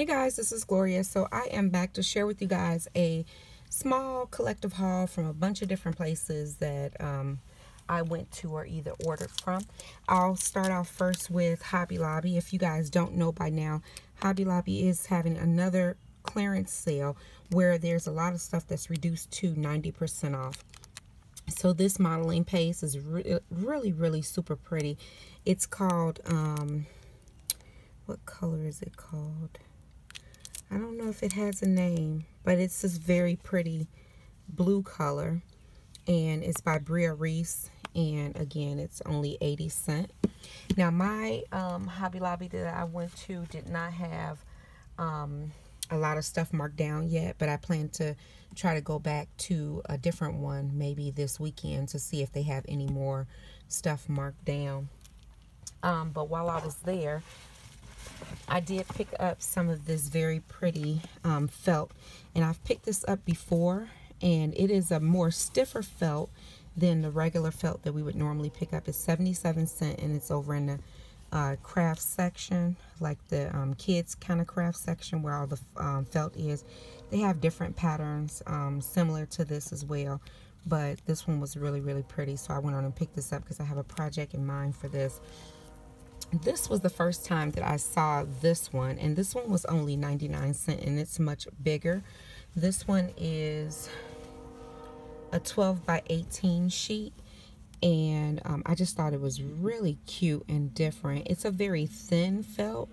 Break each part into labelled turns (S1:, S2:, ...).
S1: Hey guys, this is Gloria. So I am back to share with you guys a small collective haul from a bunch of different places that I went to or either ordered from. I'll start off first with Hobby Lobby. If you guys don't know by now, Hobby Lobby is having another clearance sale where there's a lot of stuff that's reduced to 90% off. So this modeling paste is really super pretty. It's called, what color is it called? I don't know if it has a name, but it's this very pretty blue color, and it's by Bria Reese, and again, it's only 80 cents. Now, my Hobby Lobby that I went to did not have a lot of stuff marked down yet, but I plan to try to go back to a different one maybe this weekend to see if they have any more stuff marked down. But while I was there, I did pick up some of this very pretty felt, and I've picked this up before, and it is a more stiffer felt than the regular felt that we would normally pick up. It's 77 cents, and it's over in the craft section, like the kids kind of craft section where all the felt is. They have different patterns similar to this as well, but this one was really pretty, so I went on and picked this up because I have a project in mind for this. This was the first time that I saw this one, and this one was only 99 cents, and it's much bigger. This one is a 12 by 18 sheet, and I just thought it was really cute and different. It's a very thin felt,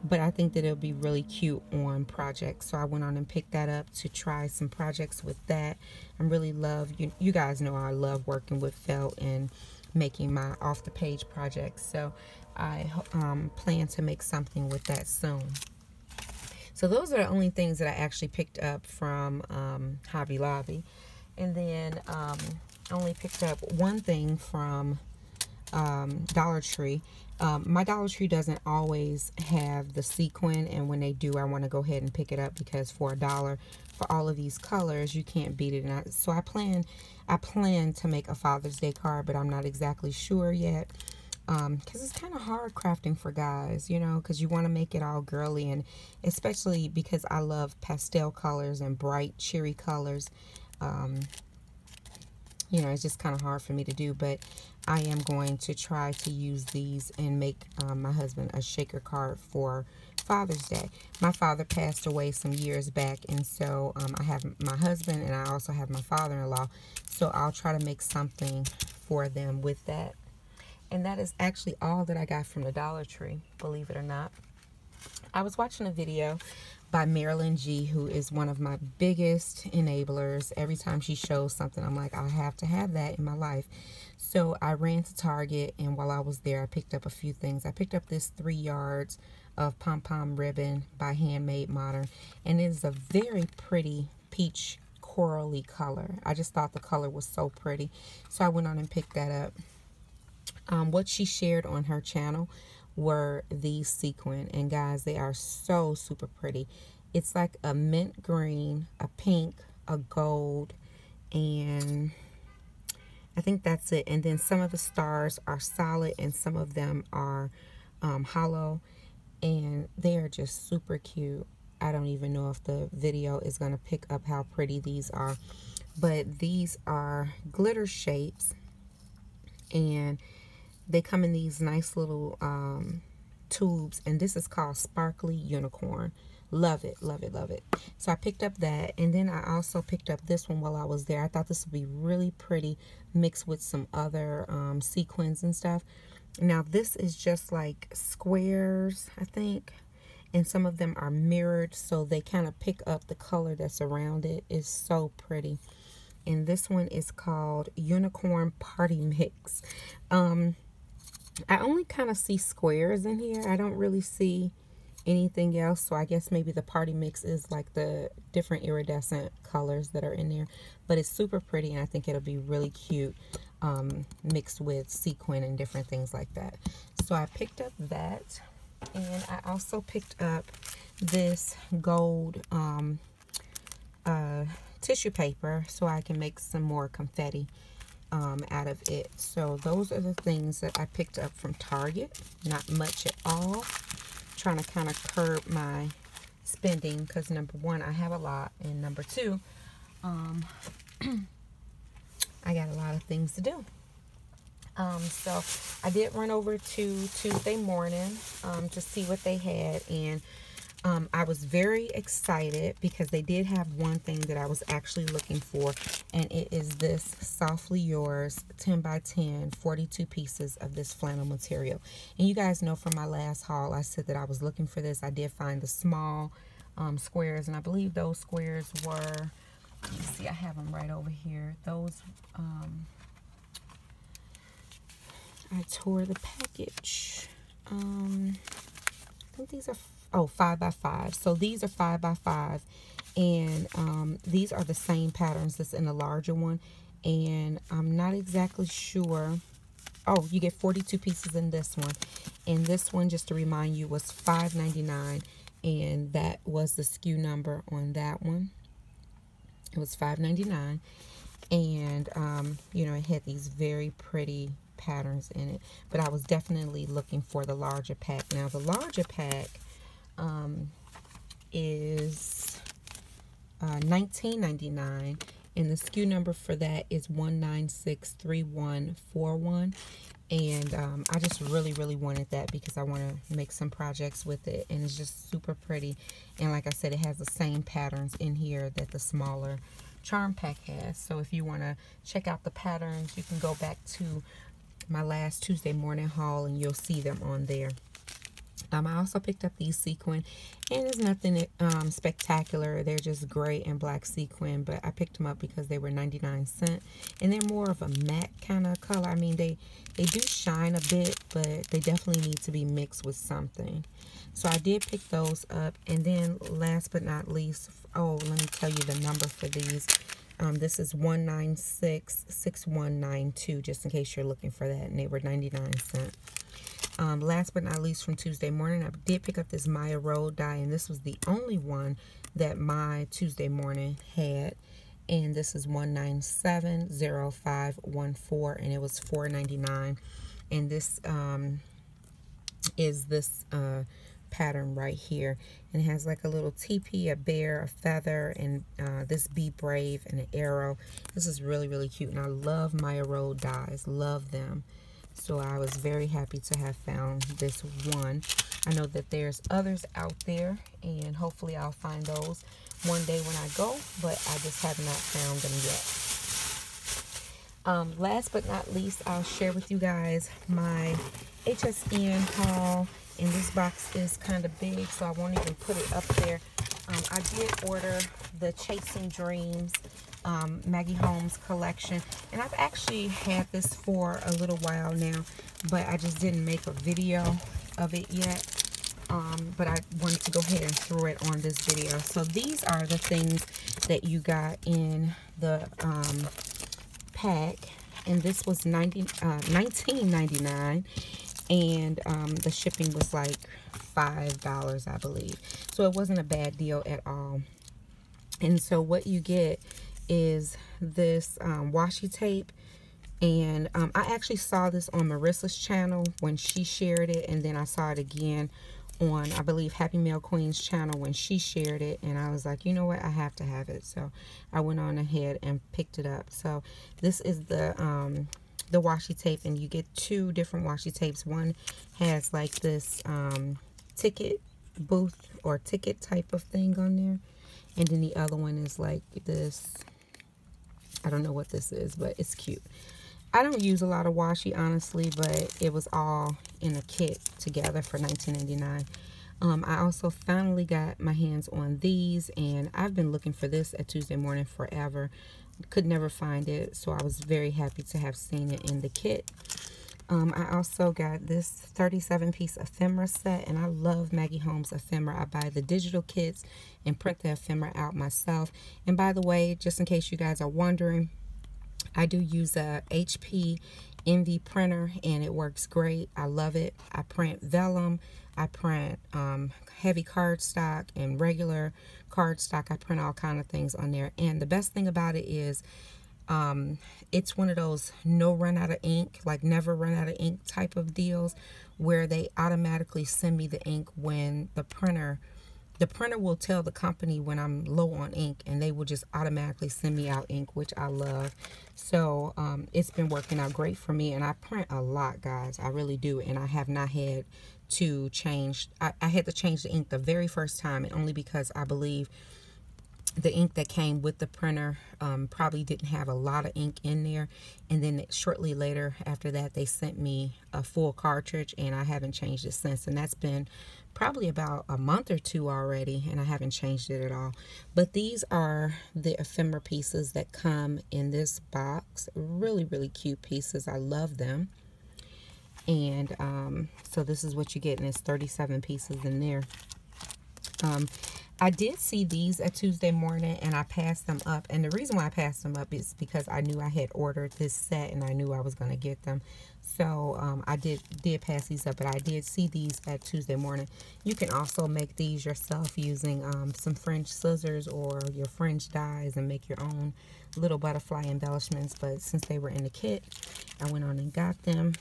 S1: but I think that it'll be really cute on projects, so I went on and picked that up to try some projects with that. I really love, you guys know I love working with felt and making my off the page projects, so I plan to make something with that soon. So those are the only things that I actually picked up from Hobby Lobby. And then I only picked up one thing from Dollar Tree. My Dollar Tree doesn't always have the sequin, and when they do, I want to go ahead and pick it up because for $1 for all of these colors, you can't beat it. And so I plan to make a Father's Day card, but I'm not exactly sure yet. Because it's kind of hard crafting for guys, you know, because you want to make it all girly, and especially because I love pastel colors and bright cheery colors. You know, it's just kind of hard for me to do, but I am going to try to use these and make my husband a shaker card for Father's Day. My father passed away some years back, and so I have my husband, and I also have my father-in-law, so I'll try to make something for them with that. And that is actually all that I got from the Dollar Tree, believe it or not. I was watching a video by Marilyn G, who is one of my biggest enablers. Every time she shows something, I'm like, I have to have that in my life. So I ran to Target, and while I was there, I picked up a few things. I picked up this 3 yards of pom-pom ribbon by Handmade Modern, and it is a very pretty peach corally color. I just thought the color was so pretty, so I went on and picked that up. What she shared on her channel were these sequin, and guys, they are so super pretty. It's like a mint green, a pink, a gold, and I think that's it. And then some of the stars are solid and some of them are hollow, and they are just super cute. I don't even know if the video is going to pick up how pretty these are, but these are glitter shapes, and they come in these nice little tubes, and this is called Sparkly Unicorn. Love it, love it, love it. So I picked up that, and then I also picked up this one while I was there. I thought this would be really pretty mixed with some other sequins and stuff. Now this is just like squares, I think, and some of them are mirrored, so they kind of pick up the color that's around it. It's so pretty. And this one is called Unicorn Party Mix. I only kind of see squares in here. I don't really see anything else, so I guess maybe the party mix is like the different iridescent colors that are in there, but it's super pretty, and I think it'll be really cute mixed with sequin and different things like that. So I picked up that, and I also picked up this gold tissue paper so I can make some more confetti out of it. So those are the things that I picked up from Target. Not much at all. Trying to kind of curb my spending, because number one, I have a lot, and number two, I got a lot of things to do. So I did run over to Tuesday Morning to see what they had, and I was very excited because they did have one thing that I was actually looking for, and it is this Softly Yours 10 by 10, 42 pieces of this flannel material. And you guys know from my last haul, I said that I was looking for this. I did find the small squares, and I believe those squares were, let me see, I have them right over here. Those, I tore the package. I think these are 5 by 5. So these are 5 by 5, and these are the same patterns that's in the larger one, and I'm not exactly sure. Oh, you get 42 pieces in this one, and this one, just to remind you, was $5.99, and that was the SKU number on that one. It was $5.99, and you know, it had these very pretty patterns in it, but I was definitely looking for the larger pack. Now the larger pack is $19.99, and the SKU number for that is 1963141, and I just really wanted that because I want to make some projects with it, and it's just super pretty. And like I said, it has the same patterns in here that the smaller charm pack has. So if you want to check out the patterns, you can go back to my last Tuesday Morning haul and you'll see them on there. I also picked up these sequin, and it's nothing spectacular. They're just gray and black sequin, but I picked them up because they were 99¢, and they're more of a matte kind of color. I mean, they do shine a bit, but they definitely need to be mixed with something. So I did pick those up, and then last but not least, oh, let me tell you the number for these. This is 1966192, just in case you're looking for that, and they were 99¢. Last but not least, from Tuesday Morning, I did pick up this Maya Road die, and this was the only one that my Tuesday Morning had, and this is 1970514, and it was $4.99. And this is this pattern right here, and it has like a little teepee, a bear, a feather, and this Be Brave and an arrow. This is really cute, and I love Maya Road dies, love them. So I was very happy to have found this one. I know that there's others out there, and hopefully I'll find those one day when I go, but I just have not found them yet. Last but not least, I'll share with you guys my HSN haul, and this box is kind of big, so I won't even put it up there. I did order the Chasing Dreams Maggie Holmes collection, and I've actually had this for a little while now, but I just didn't make a video of it yet. But I wanted to go ahead and throw it on this video. So these are the things that you got in the pack, and this was $19.99, and the shipping was like $5, I believe. So it wasn't a bad deal at all. And so what you get is this washi tape, and I actually saw this on Marissa's channel when she shared it, and then I saw it again on, I believe, Happy Mail Queen's channel when she shared it, and I was like, you know what, I have to have it. So I went on ahead and picked it up. So this is the washi tape, and you get two different washi tapes. One has like this ticket booth or ticket type of thing on there, and then the other one is like this, I don't know what this is, but it's cute. I don't use a lot of washi, honestly, but it was all in a kit together for $19.99. I also finally got my hands on these, and I've been looking for this at Tuesday Morning forever. Could never find it, so I was very happy to have seen it in the kit. I also got this 37-piece ephemera set, and I love Maggie Holmes ephemera. I buy the digital kits and print the ephemera out myself. And by the way, just in case you guys are wondering, I do use a HP Envy printer, and it works great. I love it. I print vellum, I print heavy cardstock and regular cardstock. I print all kind of things on there, and the best thing about it is it's one of those no run out of ink, like never run out of ink type of deals, where they automatically send me the ink when the printer the printer will tell the company when I'm low on ink, and they will just automatically send me out ink, which I love. So it's been working out great for me, and I print a lot, guys. I really do, and I have not had to change. I had to change the ink the very first time, and only because I believe the ink that came with the printer probably didn't have a lot of ink in there, and then shortly later after that they sent me a full cartridge, and I haven't changed it since, and that's been probably about a month or two already, and I haven't changed it at all. But these are the ephemera pieces that come in this box. Really, really cute pieces. I love them. And so this is what you get, and it's 37 pieces in there. I did see these at Tuesday Morning, and I passed them up. And the reason why I passed them up is because I knew I had ordered this set, and I knew I was going to get them. So I did pass these up, but I did see these at Tuesday Morning. You can also make these yourself using some French scissors or your French dies and make your own little butterfly embellishments. But since they were in the kit, I went on and got them.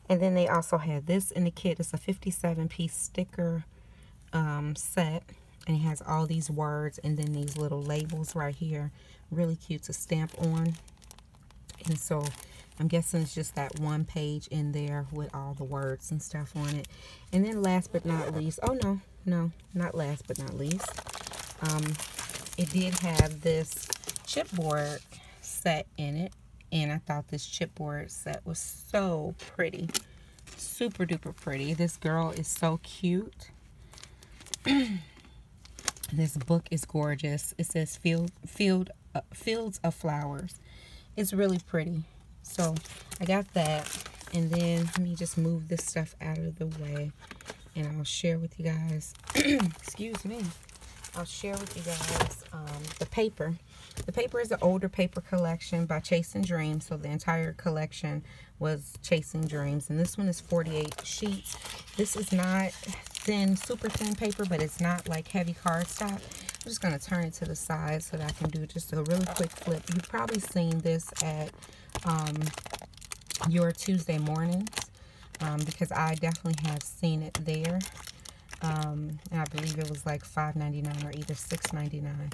S1: And then they also had this in the kit. It's a 57-piece sticker set. And it has all these words and then these little labels right here. Really cute to stamp on. And so I'm guessing it's just that one page in there with all the words and stuff on it. And then last but not least, oh no, not last but not least, it did have this chipboard set in it. And I thought this chipboard set was so pretty. Super duper pretty. This girl is so cute. This book is gorgeous. It says Fields of Flowers. It's really pretty. So I got that. And then let me just move this stuff out of the way, and I'll share with you guys. Excuse me. I'll share with you guys the paper. The paper is an older paper collection by Chasing Dreams. So the entire collection was Chasing Dreams. And this one is 48 sheets. This is not thin, super thin paper, but it's not like heavy cardstock. I'm just going to turn it to the side so that I can do just a really quick flip. You've probably seen this at your Tuesday mornings because I definitely have seen it there. And I believe it was like $5.99 or either $6.99.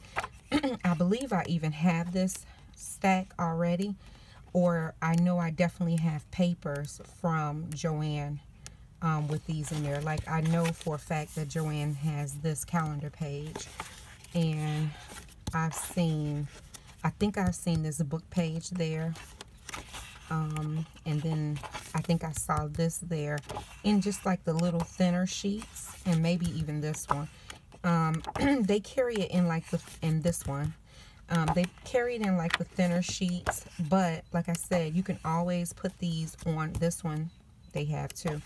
S1: I believe I even have this stack already, or I know I definitely have papers from Joanne with these in there. Like I know for a fact that Joanne has this calendar page, and I think I've seen this book page there. And then I think I saw this there in just like the little thinner sheets, and maybe even this one. They carry it in like in this one. They carry it in like the thinner sheets, but like I said, you can always put these on this one. They have too.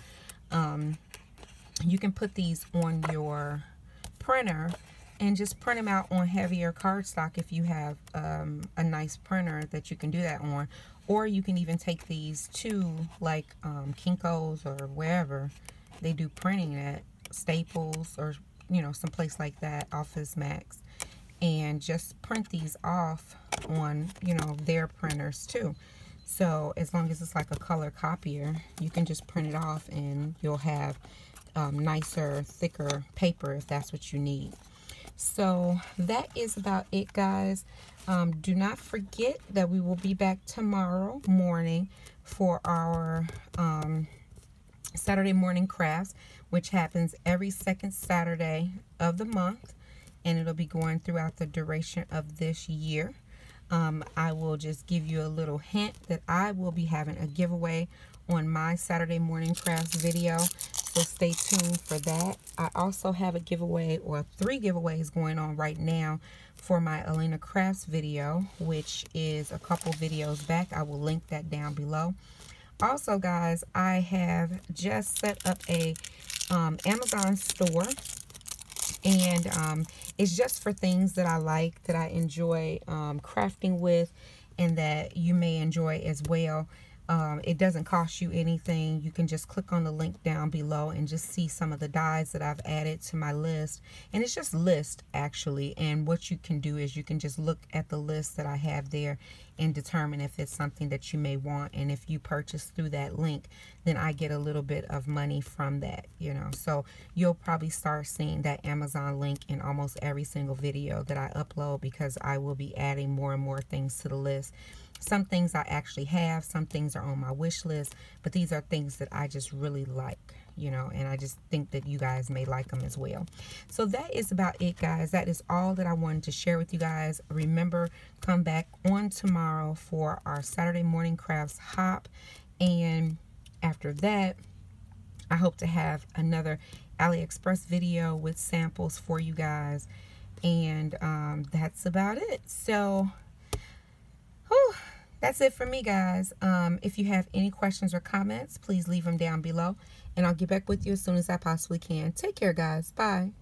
S1: You can put these on your printer and just print them out on heavier cardstock if you have a nice printer that you can do that on. Or you can even take these to like Kinko's or wherever they do printing at, Staples or someplace like that, Office Max, and just print these off on their printers too. So as long as it's like a color copier, you can just print it off and you'll have nicer, thicker paper if that's what you need. So that is about it, guys. Do not forget that we will be back tomorrow morning for our Saturday morning crafts, which happens every second Saturday of the month, and it'll be going throughout the duration of this year. I will just give you a little hint that I will be having a giveaway on my Saturday morning crafts video, so stay tuned for that. I also have a giveaway, or 3 giveaways going on right now for my Elena Crafts video, which is a couple videos back. I will link that down below. Also, guys, I have just set up a Amazon store, and it's just for things that I like, that I enjoy crafting with, and that you may enjoy as well. It doesn't cost you anything. You can just click on the link down below and just see some of the dyes that I've added to my list. And it's just list actually. And what you can do is you can just look at the list that I have there and determine if it's something that you may want. And if you purchase through that link, then I get a little bit of money from that, you know. So you'll probably start seeing that Amazon link in almost every single video that I upload, because I will be adding more and more things to the list. Some things I actually have, some things are on my wish list, but these are things that I just really like, you know, and I just think that you guys may like them as well. So that is about it, guys. That is all that I wanted to share with you guys. Remember, come back on tomorrow for our Saturday morning crafts hop, and after that, I hope to have another AliExpress video with samples for you guys, and that's about it. So whew, that's it for me, guys. If you have any questions or comments, please leave them down below, and I'll get back with you as soon as I possibly can. Take care, guys. Bye.